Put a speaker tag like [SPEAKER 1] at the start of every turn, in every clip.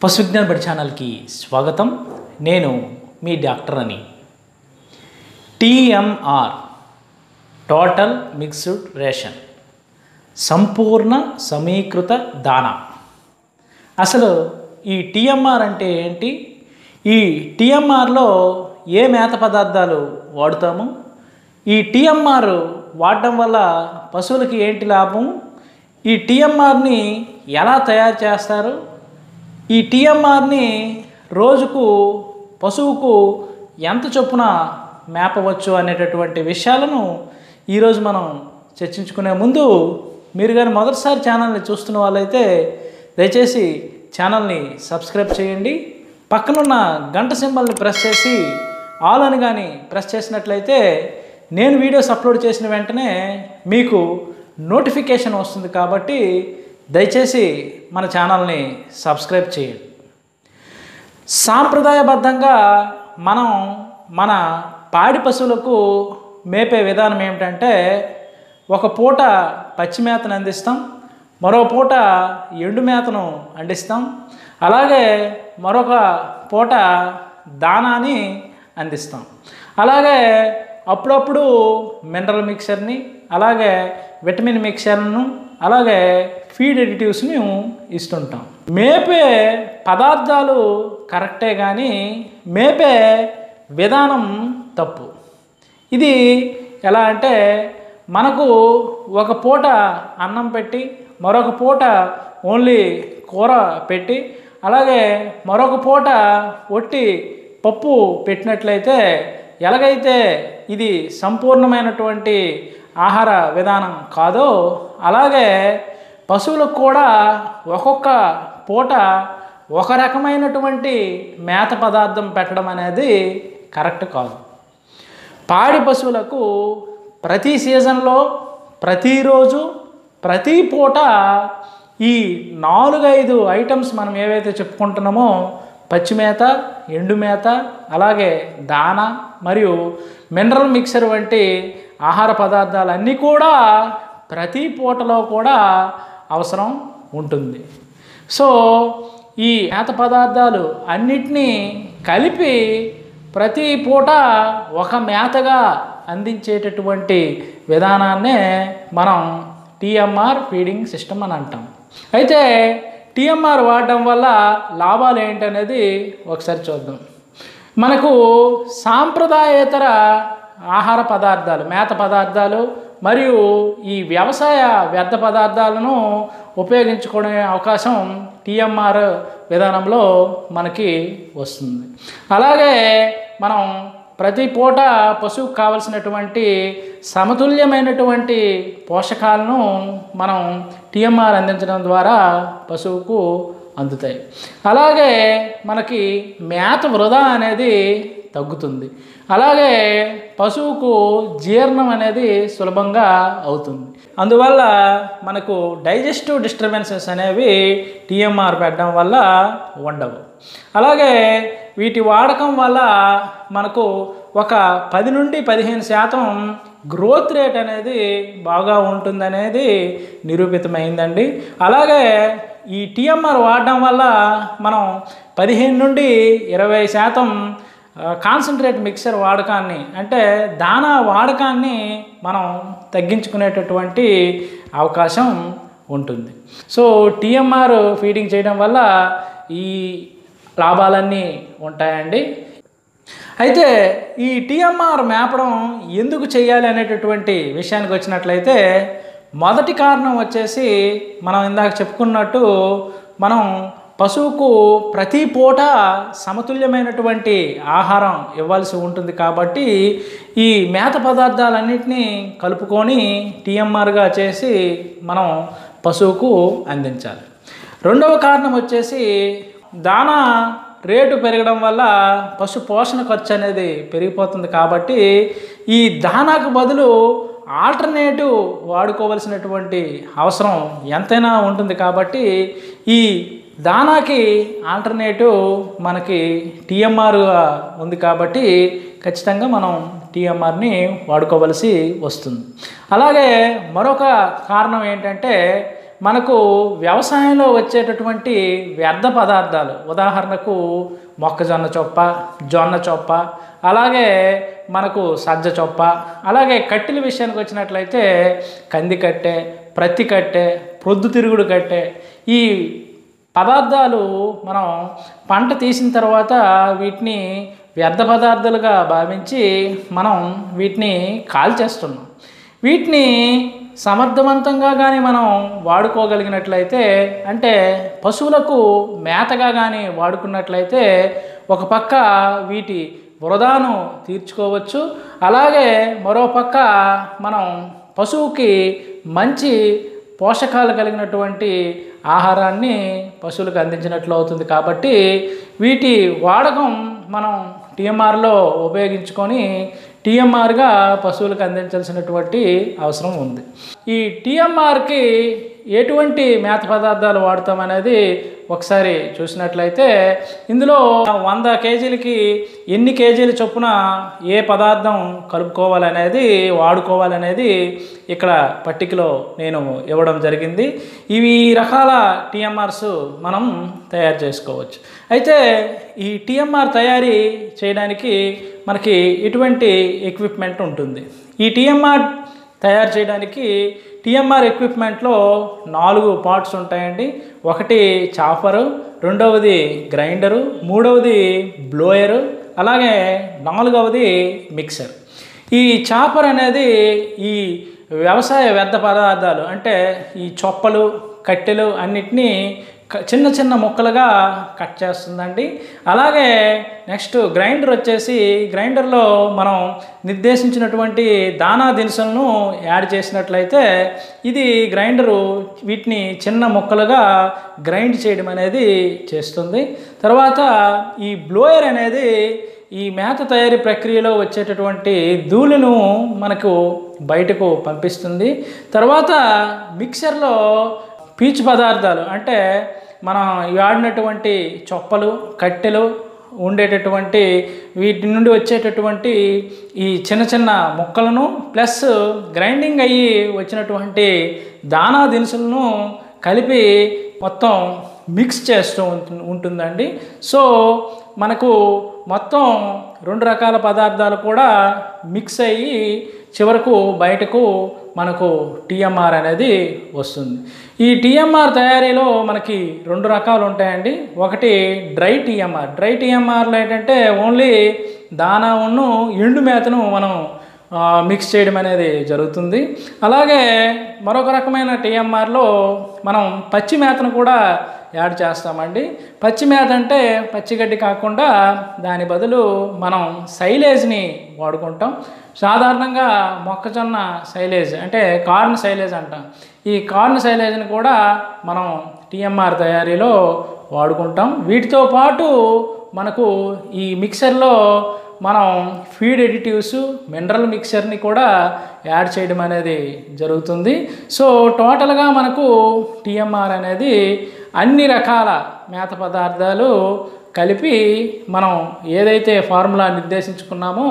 [SPEAKER 1] పశు విజ్ఞాన బడి ఛానల్కి స్వాగతం. నేను మీ డాక్టర్ అని. టీఎంఆర్ టోటల్ మిక్స్డ్ రేషన్, సంపూర్ణ సమీకృత దానా. అసలు ఈ టీఎంఆర్ అంటే ఏంటి? ఈ టీఎంఆర్లో ఏ మేత పదార్థాలు వాడుతాము? ఈ టీఎంఆర్ వాడడం వల్ల పశువులకి ఏంటి లాభం? ఈ టీఎంఆర్ని ఎలా తయారు చేస్తారు? ఈ టీఎంఆర్ని రోజుకు పశువుకు ఎంత చొప్పున మేపవచ్చు అనేటటువంటి విషయాలను ఈరోజు మనం చర్చించుకునే ముందు, మీరు కానీ మొదటిసారి ఛానల్ని చూస్తున్న వాళ్ళైతే దయచేసి ఛానల్ని సబ్స్క్రైబ్ చేయండి. పక్కనున్న గంట సింబల్ని ప్రెస్ చేసి ఆల్ అని కానీ ప్రెస్ చేసినట్లయితే నేను వీడియోస్ అప్లోడ్ చేసిన వెంటనే మీకు నోటిఫికేషన్ వస్తుంది. కాబట్టి దయచేసి మన ఛానల్ని సబ్స్క్రైబ్ చేయండి. సాంప్రదాయబద్ధంగా మనం మన పాడి పశువులకు మేపే విధానం ఏమిటంటే, ఒక పూట పచ్చి మేతను అందిస్తాం, మరో పూట ఎండు మేతను అందిస్తాం, అలాగే మరొక పూట దానాని అందిస్తాం. అలాగే అప్పుడప్పుడు మినరల్ మిక్చర్ని, అలాగే విటమిన్ మిక్చర్ను, అలాగే ఫీడ్ ఎడిటివ్స్ని ఇస్తుంటాం. మేపే పదార్థాలు కరెక్టే కానీ మేపే విధానం తప్పు. ఇది ఎలా అంటే, మనకు ఒక పూట అన్నం పెట్టి మరొక పూట ఓన్లీ కూర పెట్టి, అలాగే మరొక పూట ఒట్టి పప్పు పెట్టినట్లయితే ఎలాగైతే ఇది సంపూర్ణమైనటువంటి ఆహార విధానం కాదో, అలాగే పశువులకు కూడా ఒక్కొక్క పూట ఒక రకమైనటువంటి మేత పదార్థం పెట్టడం అనేది కరెక్ట్ కాదు. పాడి పశువులకు ప్రతి సీజన్లో ప్రతిరోజు ప్రతి పూట ఈ 4-5 ఐటమ్స్ మనం ఏవైతే చెప్పుకుంటున్నామో, పచ్చిమేత, ఎండుమేత, అలాగే దానా మరియు మినరల్ మిక్చర్ వంటి ఆహార పదార్థాలన్నీ కూడా ప్రతి పూటలో కూడా అవసరం ఉంటుంది. సో ఈ మేత పదార్థాలు అన్నిటినీ కలిపి ప్రతి పూట ఒక మేతగా అందించేటటువంటి విధానాన్నే మనం టీఎంఆర్ ఫీడింగ్ సిస్టమ్ అని అంటాం. అయితే టీఎంఆర్ వాడడం వల్ల లాభాలు ఏంటనేది ఒకసారి చూద్దాం. మనకు సాంప్రదాయేతర ఆహార పదార్థాలు, మేత పదార్థాలు మరియు ఈ వ్యవసాయ వ్యర్థ పదార్థాలను ఉపయోగించుకునే అవకాశం టీఎంఆర్ విధానంలో మనకి వస్తుంది. అలాగే మనం ప్రతి పూట పశువుకు కావలసినటువంటి సమతుల్యమైనటువంటి పోషకాలను మనం టీఎంఆర్ అందించడం ద్వారా పశువుకు అందుతాయి. అలాగే మనకి మేత వృధా అనేది తగ్గుతుంది. అలాగే పశువుకు జీర్ణం అనేది సులభంగా అవుతుంది. అందువల్ల మనకు డైజెస్టివ్ డిస్టర్బెన్సెస్ అనేవి టీఎంఆర్ పెట్టడం వల్ల ఉండవు. అలాగే వీటి వాడకం వల్ల మనకు ఒక 10 నుండి 15% గ్రోత్ రేట్ అనేది బాగా ఉంటుందనేది నిరూపితమైందండి. అలాగే ఈ టీఎంఆర్ వాడడం వల్ల మనం 15 నుండి 20% కాన్సన్ట్రేట్ మిక్చర్ వాడకాన్ని, అంటే దానా వాడకాన్ని మనం తగ్గించుకునేటటువంటి అవకాశం ఉంటుంది. సో టీఎంఆర్ ఫీడింగ్ చేయడం వల్ల ఈ లాభాలన్నీ ఉంటాయండి. అయితే ఈ టీఎంఆర్ మేపడం ఎందుకు చేయాలి అనేటటువంటి విషయానికి వచ్చినట్లయితే, మొదటి కారణం వచ్చేసి మనం ఇందాక చెప్పుకున్నట్టు, మనం పశువుకు ప్రతి పూట సమతుల్యమైనటువంటి ఆహారం ఇవ్వాల్సి ఉంటుంది. కాబట్టి ఈ మేత పదార్థాలన్నింటినీ కలుపుకొని టీఎంఆర్గా చేసి మనం పశువుకు అందించాలి. రెండవ కారణం వచ్చేసి, దానా రేటు పెరగడం వల్ల పశు పోషణ ఖర్చు అనేది పెరిగిపోతుంది. కాబట్టి ఈ దానాకు బదులు ఆల్టర్నేటివ్ వాడుకోవలసినటువంటి అవసరం ఎంతైనా ఉంటుంది. కాబట్టి ఈ దానాకి ఆల్టర్నేటివ్ మనకి టీఎంఆర్గా ఉంది. కాబట్టి ఖచ్చితంగా మనం టీఎంఆర్ని వాడుకోవలసి వస్తుంది. అలాగే మరొక కారణం ఏంటంటే, మనకు వ్యవసాయంలో వచ్చేటటువంటి వ్యర్థ పదార్థాలు, ఉదాహరణకు మొక్కజొన్న చొప్ప, జొన్న చొప్ప, అలాగే మనకు సజ్జ చొప్ప, అలాగే కట్టెల విషయానికి వచ్చినట్లయితే కంది కట్టె, ప్రత్తి కట్టె, ప్రొద్దుతిరుగుడు కట్టె, ఈ పదార్థాలు మనం పంట తీసిన తర్వాత వీటిని వ్యర్థ పదార్థాలుగా భావించి మనం వీటిని కాల్చేస్తున్నాం. వీటిని సమర్థవంతంగా కానీ మనం వాడుకోగలిగినట్లయితే, అంటే పశువులకు మేతగా కానీ వాడుకున్నట్లయితే ఒక పక్క వీటి వృధాను తీర్చుకోవచ్చు, అలాగే మరోపక్క మనం పశువుకి మంచి పోషకాలు కలిగినటువంటి ఆహారాన్ని పశువులకు అందించినట్లు అవుతుంది. కాబట్టి వీటి వాడకం మనం టీఎంఆర్లో ఉపయోగించుకొని టీఎంఆర్గా పశువులకు అందించాల్సినటువంటి అవసరం ఉంది. ఈ టీఎంఆర్కి ఎటువంటి మేత పదార్థాలు వాడతామనేది ఒకసారి చూసినట్లయితే, ఇందులో 100 కేజీలకి ఎన్ని కేజీల చొప్పున ఏ పదార్థం కలుపుకోవాలనేది, వాడుకోవాలనేది ఇక్కడ పట్టికలో నేను ఇవ్వడం జరిగింది. ఇవి రకాల టీఎంఆర్స్ మనం తయారు చేసుకోవచ్చు. అయితే ఈ టీఎంఆర్ తయారీ చేయడానికి మనకి ఇటువంటి ఎక్విప్మెంట్ ఉంటుంది. ఈ టీఎంఆర్ తయారు చేయడానికి టీఎంఆర్ ఎక్విప్మెంట్లో 4 పార్ట్స్ ఉంటాయండి. ఒకటి చాపరు, రెండవది గ్రైండరు, మూడవది బ్లోయరు, అలాగే 4వది మిక్సర్. ఈ చాపర్ అనేది ఈ వ్యవసాయ వ్యర్థ పదార్థాలు, అంటే ఈ చొప్పలు, కట్టెలు అన్నిటినీ చిన్న చిన్న ముక్కలుగా కట్ చేస్తుందండి. అలాగే నెక్స్ట్ గ్రైండర్ వచ్చేసి, గ్రైండర్లో మనం నిర్దేశించినటువంటి దానా దినుసులను యాడ్ చేసినట్లయితే ఇది గ్రైండరు వీటిని చిన్న ముక్కలుగా గ్రైండ్ చేయడం అనేది చేస్తుంది. తర్వాత ఈ బ్లోయర్ అనేది ఈ మేత తయారీ ప్రక్రియలో వచ్చేటటువంటి ధూళిను మనకు బయటకు పంపిస్తుంది. తర్వాత మిక్సర్లో పీచు పదార్థాలు, అంటే మనం వాడినటువంటి చొప్పలు, కట్టెలు ఉండేటటువంటి వీటి నుండి వచ్చేటటువంటి ఈ చిన్న చిన్న ముక్కలను ప్లస్ గ్రైండింగ్ అయ్యి వచ్చినటువంటి దానా దినుసులను కలిపి మొత్తం మిక్స్ చేస్తూ ఉంటుందండి. సో మనకు మొత్తం 2 రకాల పదార్థాలు కూడా మిక్స్ అయ్యి చివరకు బయటకు మనకు టీఎంఆర్ అనేది వస్తుంది. ఈ టీఎంఆర్ తయారీలో మనకి 2 రకాలు ఉంటాయండి. ఒకటి డ్రై టీఎంఆర్. డ్రై టీఎంఆర్లో ఏంటంటే ఓన్లీ దానాను, ఎండు మేతను మనం మిక్స్ చేయడం అనేది జరుగుతుంది. అలాగే మరొక రకమైన టీఎంఆర్లో మనం పచ్చి మేతను కూడా యాడ్ చేస్తామండి. పచ్చి మేత అంటే పచ్చిగడ్డి కాకుండా దాని బదులు మనం సైలేజ్ని వాడుకుంటాం. సాధారణంగా మొక్కజొన్న సైలేజ్, అంటే కార్న్ సైలేజ్ అంటాం. ఈ కార్న్ సైలేజ్ని కూడా మనం టీఎంఆర్ తయారీలో వాడుకుంటాం. వీటితో పాటు మనకు ఈ మిక్సర్లో మనం ఫీడ్ ఎడిటివ్స్, మినరల్ మిక్చర్ని కూడా యాడ్ చేయడం అనేది జరుగుతుంది. సో టోటల్గా మనకు టీఎంఆర్ అనేది అన్ని రకాల మేత పదార్థాలు కలిపి మనం ఏదైతే ఫార్ములా నిర్దేశించుకున్నామో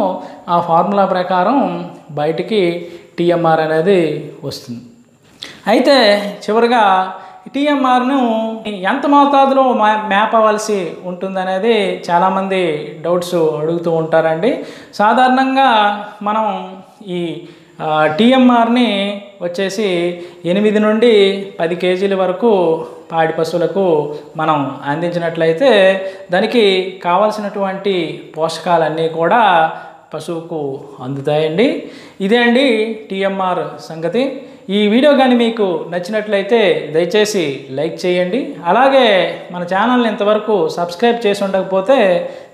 [SPEAKER 1] ఆ ఫార్ములా ప్రకారం బయటికి టీఎంఆర్ అనేది వస్తుంది. అయితే చివరిగా టీఎంఆర్ను ఎంత మోతాదులో మేపవలసి ఉంటుందనేది చాలామంది డౌట్స్ అడుగుతూ ఉంటారండి. సాధారణంగా మనం ఈ టీఎంఆర్ని వచ్చేసి 8 నుండి 10 కేజీల వరకు పాడి పశువులకు మనం అందించినట్లయితే దానికి కావాల్సినటువంటి పోషకాలన్నీ కూడా పశువుకు అందుతాయండి. ఇదే అండి టీఎంఆర్ సంగతి. ఈ వీడియో కానీ మీకు నచ్చినట్లయితే దయచేసి లైక్ చేయండి. అలాగే మన ఛానల్ని ఇంతవరకు సబ్స్క్రైబ్ చేసి ఉండకపోతే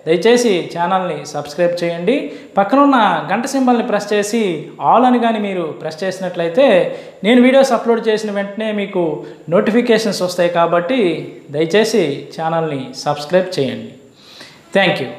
[SPEAKER 1] దయచేసి ఛానల్ని సబ్స్క్రైబ్ చేయండి. పక్కనున్న గంట సింబల్ని ప్రెస్ చేసి ఆల్ అని కానీ మీరు ప్రెస్ చేసినట్లయితే నేను వీడియోస్ అప్లోడ్ చేసిన వెంటనే మీకు నోటిఫికేషన్స్ వస్తాయి. కాబట్టి దయచేసి ఛానల్ని సబ్స్క్రైబ్ చేయండి. Thank you.